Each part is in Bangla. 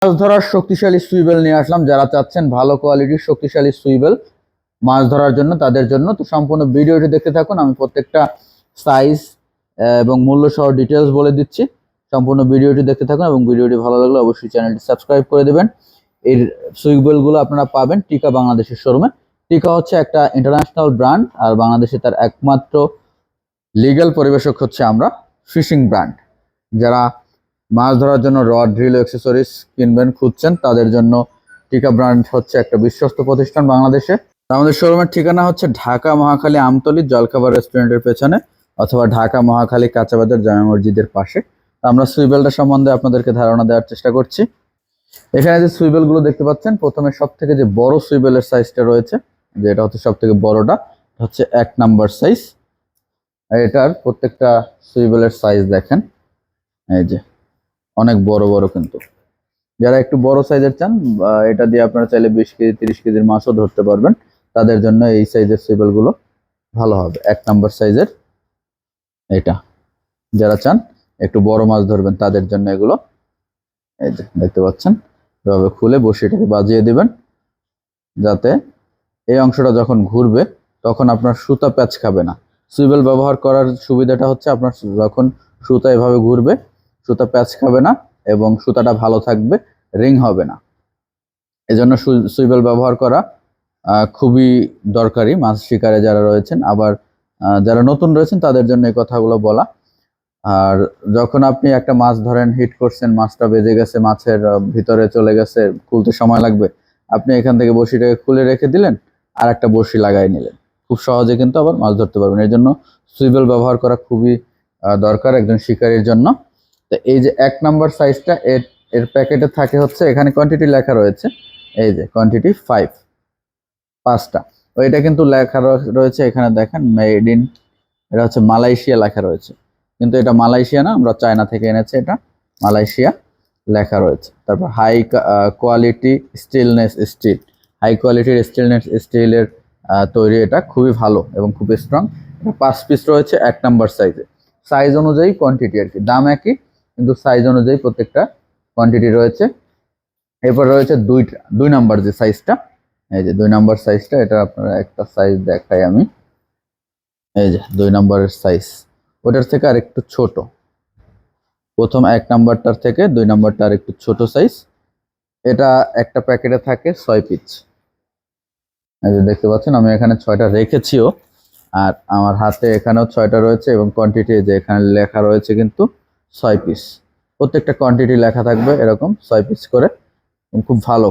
মাছ ধরার শক্তিশালী সুইবেল নিয়ে আসলাম। যারা চাচ্ছেন ভালো কোয়ালিটির শক্তিশালী সুইবেল মাছ ধরার জন্য, তাদের জন্য তো সম্পূর্ণ ভিডিওটি দেখতে থাকুন। আমি প্রত্যেকটা সাইজ এবং মূল্য সহ ডিটেলস বলে দিচ্ছি। সম্পূর্ণ ভিডিওটি দেখতে থাকুন এবং ভিডিওটি ভালো লাগলে অবশ্যই চ্যানেলটি সাবস্ক্রাইব করে দেবেন। এই সুইবেলগুলো আপনারা পাবেন টিকা বাংলাদেশের শোরুমে। টিকা হচ্ছে একটা ইন্টারন্যাশনাল ব্র্যান্ড, আর বাংলাদেশে তার একমাত্র লিগ্যাল পরিবেশক হচ্ছে আমরা ফিশিং ব্র্যান্ড। যারা মাছ ধরার জন্য রড, ড্রিল, অ্যাক্সেসরিজ কিনবেন খুঁজছেন, তাদের জন্য টিকা ব্র্যান্ড হচ্ছে একটা বিশ্বস্ত প্রতিষ্ঠান বাংলাদেশে। আমাদের শোরুমের ঠিকানা হচ্ছে ঢাকা মহাখালী আমতলী জলখাবার রেস্টুরেন্টের পেছনে, অথবা ঢাকা মহাখালী কাঁচাবাজার জামে মসজিদের পাশে। আমরা সুইবেলটা সম্বন্ধে আপনাদেরকে ধারণা দেওয়ার চেষ্টা করছি। এখানে যে সুইবেলগুলো দেখতে পাচ্ছেন, প্রথমে সব থেকে যে বড় সুইবেলের সাইজটা রয়েছে, যেটা হচ্ছে সব থেকে বড়টা, হচ্ছে 1 নাম্বার সাইজ। এটার প্রত্যেকটা সুইবেলের সাইজ দেখেন, এই যে অনেক বড় বড়। কিন্তু যারা একটু বড় সাইজের চান, এটা দিয়ে আপনারা চাইলে 20 কেজি 30 কেজির মাছও ধরতে পারবেন, তাদের জন্য এই সাইজের সুইবেলগুলো ভালো হবে। 1 নাম্বার সাইজের এটা, যারা চান একটু বড় মাছ ধরবেন তাদের জন্য এগুলো। এই যে দেখতে পাচ্ছেন, এভাবে খুলে বসিটাকে বাজিয়ে দিবেন, যাতে এই অংশটা যখন ঘুরবে তখন আপনার সুতা প্যাচ খাবে না। সুইবেল ব্যবহার করার সুবিধাটা হচ্ছে, আপনার যখন সুতা এভাবে ঘুরবে সুতা প্যাচ খাবে না এবং সুতাটা ভালো থাকবে, রিং হবে না। এজন্য সুইবেল ব্যবহার করা খুবই দরকারি মাছ শিকারে যারা রয়েছেন। আবার যারা নতুন রয়েছেন তাদের জন্য এই কথাগুলো বলা। আর যখন আপনি একটা মাছ ধরেন, হিট করছেন, মাছটা বেজে গেছে, মাছের ভিতরে চলে গেছে, খুলতে সময় লাগবে, আপনি এখান থেকে বড়শিটাকে খুলে রেখে দিলেন, আর একটা বড়শি লাগাই নিলেন, খুব সহজে কিন্তু আবার মাছ ধরতে পারবেন। এর জন্য সুইবেল ব্যবহার করা খুবই দরকার একজন শিকারীর জন্য। তো এই যে 1 নাম্বার সাইজটা, এর প্যাকেটে থাকে হচ্ছে, এখানে কোয়ান্টিটি লেখা রয়েছে, এই যে কোয়ান্টিটি 5টা। তো এটা কিন্তু লেখা রয়েছে এখানে দেখেন, মেড ইন, এটা হচ্ছে মালয়েশিয়া লেখা রয়েছে, কিন্তু এটা মালয়েশিয়া না, আমরা চায়না থেকে এনেছি, এটা মালয়েশিয়া লেখা রয়েছে। তারপর high quality stillness steel, high কোয়ালিটির স্টিলনেস স্টিলের তৈরি, এটা খুবই ভালো এবং খুব স্ট্রং। 5 পিস রয়েছে 1 নাম্বার সাইজে। সাইজ অনুযায়ী কোয়ান্টিটি আর কি, দাম একই কিন্তু সাইজ অনুযায়ী প্রত্যেকটা কোয়ান্টিটি রয়েছে। এরপর রয়েছে 2 নাম্বার যে সাইজটা, এই যে 2 নাম্বার সাইজটা, এটা আপনারা একটা সাইজ দেখাই আমি। এই যে 2 নাম্বারের সাইজ, ওটার থেকে আর একটু ছোট। প্রথম 1 নাম্বারটার থেকে 2 নাম্বারটা আর একটু ছোট সাইজ। এটা একটা প্যাকেটে থাকে 6 পিস। এই যে দেখতে পাচ্ছেন, আমি এখানে 6টা রেখেছিও, আর আমার হাতে এখানেও 6টা রয়েছে, এবং কোয়ান্টিটি যে এখানে লেখা রয়েছে কিন্তু 6 পিস। প্রত্যেকটা কোয়ান্টিটি লেখা থাকবে এরকম 6 পিস করে, খুব ভালো।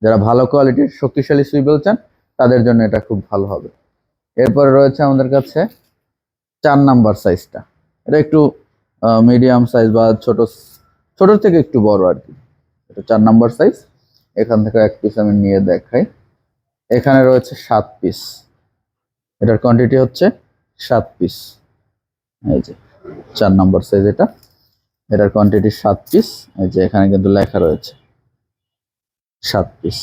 যারা ভালো কোয়ালিটির শক্তিশালী সুইবেল চান তাদের জন্য এটা খুব ভালো হবে। এরপরে রয়েছে আমাদের কাছে 4 নাম্বার সাইজটা, এটা একটু মিডিয়াম সাইজ বা ছোটোর থেকে একটু বড় আর কি। এটা 4 নাম্বার সাইজ। এখান থেকে 1 পিস আমি নিয়ে দেখাই। এখানে রয়েছে 7 পিস, এটার কোয়ান্টিটি হচ্ছে 7 পিস। এই যে 4 নাম্বার সাইজ, এটার কোয়ান্টিটি 7 পিস। এই যে এখানে কিন্তু লেখা রয়েছে 7 পিস।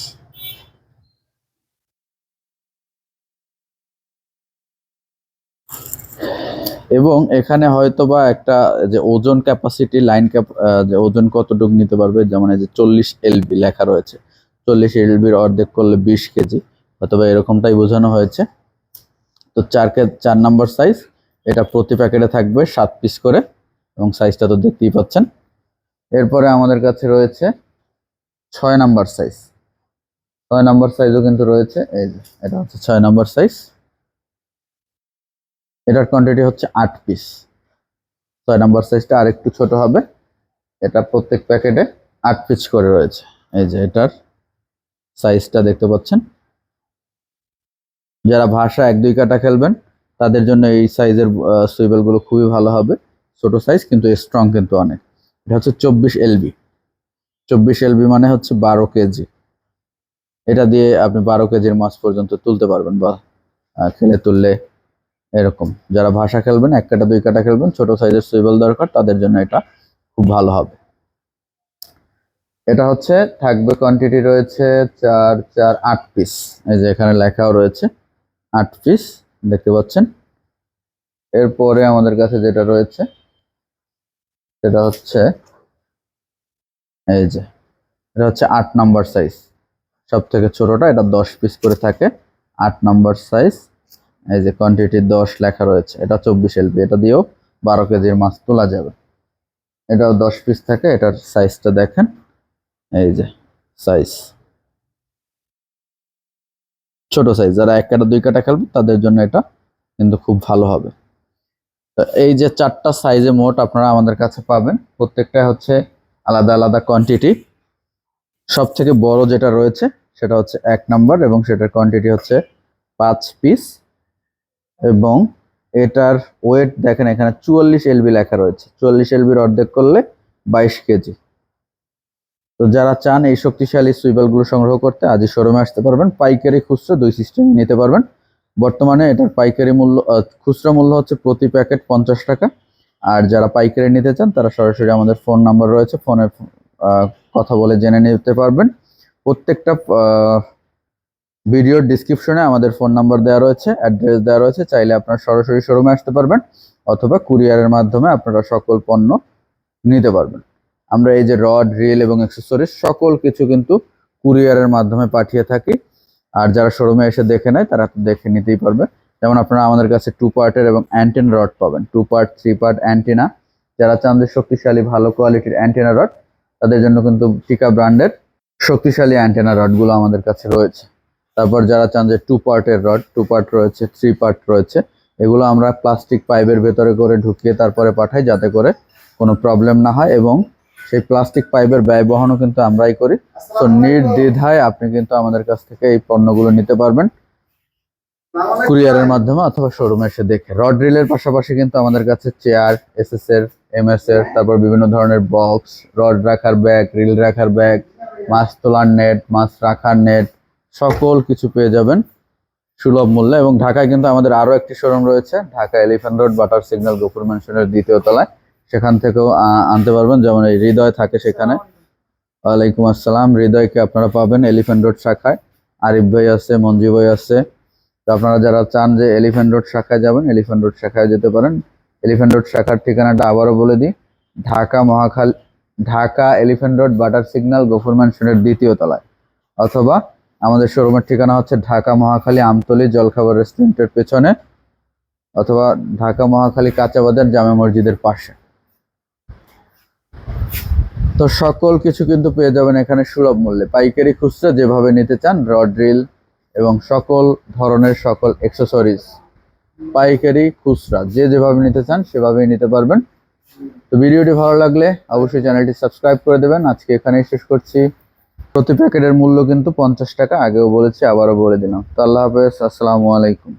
এবং এখানে হয়তোবা একটা যে ওজন ক্যাপাসিটি, লাইন ক্যাপ, যে ওজন কতটুকু নিতে পারবে, যেমন এই যে 40 এলবি লেখা রয়েছে, 40 এলবির অর্ধেক করলে 20 কেজি, অথবা এরকমটাই বোঝানো হয়েছে। তো 4 নাম্বার সাইজ, এটা প্রতি প্যাকেটে থাকবে 7 পিস করে, এবং সাইজটা তো দেখতেই পাচ্ছেন। এরপরে আমাদের কাছে রয়েছে 6 নাম্বার সাইজ। 6 নাম্বার সাইজও কিন্তু রয়েছে, এই যে এটা হচ্ছে 6 নাম্বার সাইজ। এটার কোয়ান্টিটি হচ্ছে 8 পিস। 6 নাম্বার সাইজটা আর একটু ছোট হবে, এটা প্রত্যেক প্যাকেটে 8 পিস করে রয়েছে। এই যে এটার সাইজটা দেখতে পাচ্ছেন। যারা ভাষা 1-2 কাটা খেলবেন তাদের জন্য এই সাইজের সুইবেলগুলো খুবই ভালো হবে। ছোট সাইজ কিন্তু স্ট্রং কিন্তু অনেক। এটা হচ্ছে 24 এলবি। 24 এলবি মানে হচ্ছে 12 কেজি। এটা দিয়ে আপনি 12 কেজির মাছ পর্যন্ত তুলতে পারবেন, বা খেলে তুললে এরকম। যারা ভাষা খেলবেন, 1 কাটা 2 কাটা খেলবেন, ছোট সাইজের সুইবেল দরকার, তাদের জন্য এটা খুব ভালো হবে। এটা হচ্ছে থাকবে, কোয়ান্টিটি রয়েছে 4 4 8 পিস। এই যে এখানে লেখাও রয়েছে 8 পিস, দেখতে পাচ্ছেন। এরপরে আমাদের কাছে যেটা রয়েছে সেটা হচ্ছে এই যে এটা হচ্ছে 8 নাম্বার সাইজ, সব থেকে ছোটটা, এটা 10 পিস করে থাকে, 8 নাম্বার সাইজ। এই যে কোয়ান্টিটি 10 লেখা রয়েছে, এটা 24 এলবি, এটা দিয়েও 12 কেজির মাছ তোলা যাবে। এটাও 10 পিস থাকে, এটার সাইজটা দেখেন, এই যে সাইজ ছোট সাইজ, যারা 1 কাটা 2 কাটা খেলবে তাদের জন্য এটা কিন্তু খুব ভালো হবে। তো এই যে 4টা সাইজে মোট আপনারা আমাদের কাছে পাবেন, প্রত্যেকটা হচ্ছে আলাদা আলাদা কোয়ান্টিটি। সব থেকে বড় যেটা রয়েছে সেটা হচ্ছে 1 নাম্বার এবং সেটার কোয়ান্টিটি হচ্ছে 5 পিস, এবং এটার ওয়েট দেখেন এখানে 44 এলবি লেখা রয়েছে, 44 এলবির অর্ধেক করলে 22 কেজি। তো যারা চান এই শক্তিশালী সুইবেলগুলো সংগ্রহ করতে আজই শোরুমে আসতে পারবেন। পাইকারি খুচরা 2 সিস্টেমে নিতে পারবেন। বর্তমানে এটার পাইকারি মূল্য, খুচরা মূল্য হচ্ছে প্রতি প্যাকেট 50 টাকা। আর যারা পাইকারি নিতে চান তারা সরাসরি আমাদের ফোন নাম্বার রয়েছে, ফোনে কথা বলে জেনে নিতে পারবেন। প্রত্যেকটা ভিডিওর ডিসক্রিপশনে আমাদের ফোন নাম্বার দেওয়া রয়েছে, অ্যাড্রেস দেওয়া রয়েছে, চাইলে আপনারা সরাসরি শোরুমে আসতে পারবেন অথবা কুরিয়ারের মাধ্যমে আপনারা সকল পণ্য নিতে পারবেন। আমরা এই যে রড, রিল এবং অ্যাক্সেসরিজ সকল কিছু কিন্তু কুরিয়ারের মাধ্যমে পাঠিয়ে থাকি। আর যারা শোরুমে এসে দেখে নেয় তারা দেখে নিতেই পারবে। যেমন আপনারা আমাদের কাছে 2 পার্টের এবং অ্যান্টেনা রড পাবেন, 2 পার্ট 3 পার্ট অ্যান্টেনা। যারা চান যে শক্তিশালী ভালো কোয়ালিটির অ্যান্টেনা রড, তাদের জন্য কিন্তু টিকা ব্র্যান্ডের শক্তিশালী অ্যান্টেনা রডগুলো আমাদের কাছে রয়েছে। তারপর যারা চান যে 2 পার্টের রড, 2 পার্ট রয়েছে, 3 পার্ট রয়েছে, এগুলো আমরা প্লাস্টিক পাইপের ভেতরে করে ঢুকিয়ে তারপরে পাঠাই যাতে করে কোনো প্রবলেম না হয়, এবং সেই প্লাস্টিক পাইপের ব্যয় বহনও কিন্তু আমরাই করি। তো নির্দ্বিধায় আপনি কিন্তু আমাদের কাছ থেকে এই পণ্যগুলো নিতে পারবেন কুরিয়ারের মাধ্যমে অথবা শোরুমে এসে দেখে। রড রিলের পাশাপাশি কিন্তু আমাদের কাছে চেয়ার, এসএস এর, এমএস এর, তারপর বিভিন্ন ধরনের বক্স, রড রাখার ব্যাগ, রিল রাখার ব্যাগ, মাছ তোলার নেট, মাছ রাখার নেট, সকল কিছু পেয়ে যাবেন সুলভ মূল্যে। এবং ঢাকায় কিন্তু আমাদের আরো একটি শোরুম রয়েছে, ঢাকা এলিফ্যান্ট রোড, বাটার সিগন্যাল, গফুর ম্যানশনের 2য় তলায়, সেখান থেকেও আনতে পারবেন। যেমন এই হৃদয় থাকে সেখানে। ওয়ালাইকুম আসসালাম। হৃদয়কে আপনারা পাবেন এলিফ্যান্ট রোড শাখায়, আরিফ ভাই আছে, মঞ্জু ভাই আছে। তো আপনারা যারা চান যে এলিফ্যান্ট রোড শাখায় যাবেন, এলিফ্যান্ট রোড শাখায় যেতে পারেন। এলিফ্যান্ট রোড শাখার ঠিকানাটা আবারও বলে দিই, ঢাকা এলিফ্যান্ট রোড, বাটার সিগন্যাল, গফুর ম্যানশনের 2য় তলায়। অথবা আমাদের শোরুমের ঠিকানা হচ্ছে ঢাকা মহাখালী আমতলী জলখাবার রেস্টুরেন্টের পেছনে, অথবা ঢাকা মহাখালী কাঁচা বাজার জামে মসজিদের পাশে। তো সকল কিছু কিন্তু পেয়ে যাবেন এখানে সুলভ মূল্যে। পাইকারি খুচরা যেভাবে নিতে চান, রড রিল এবং সকল ধরনের সকল অ্যাক্সেসরিজ, পাইকারি খুচরা যে যেভাবে নিতে চান সেভাবেই নিতে পারবেন। তো ভিডিওটি ভালো লাগলে অবশ্যই চ্যানেলটি সাবস্ক্রাইব করে দেবেন। আজকে এখানেই শেষ করছি। প্রতি প্যাকেটের মূল্য কিন্তু 50 টাকা, আগেও বলেছি আবারও বলে দিলাম। তো আল্লাহ হাফেজ, আসসালামু আলাইকুম।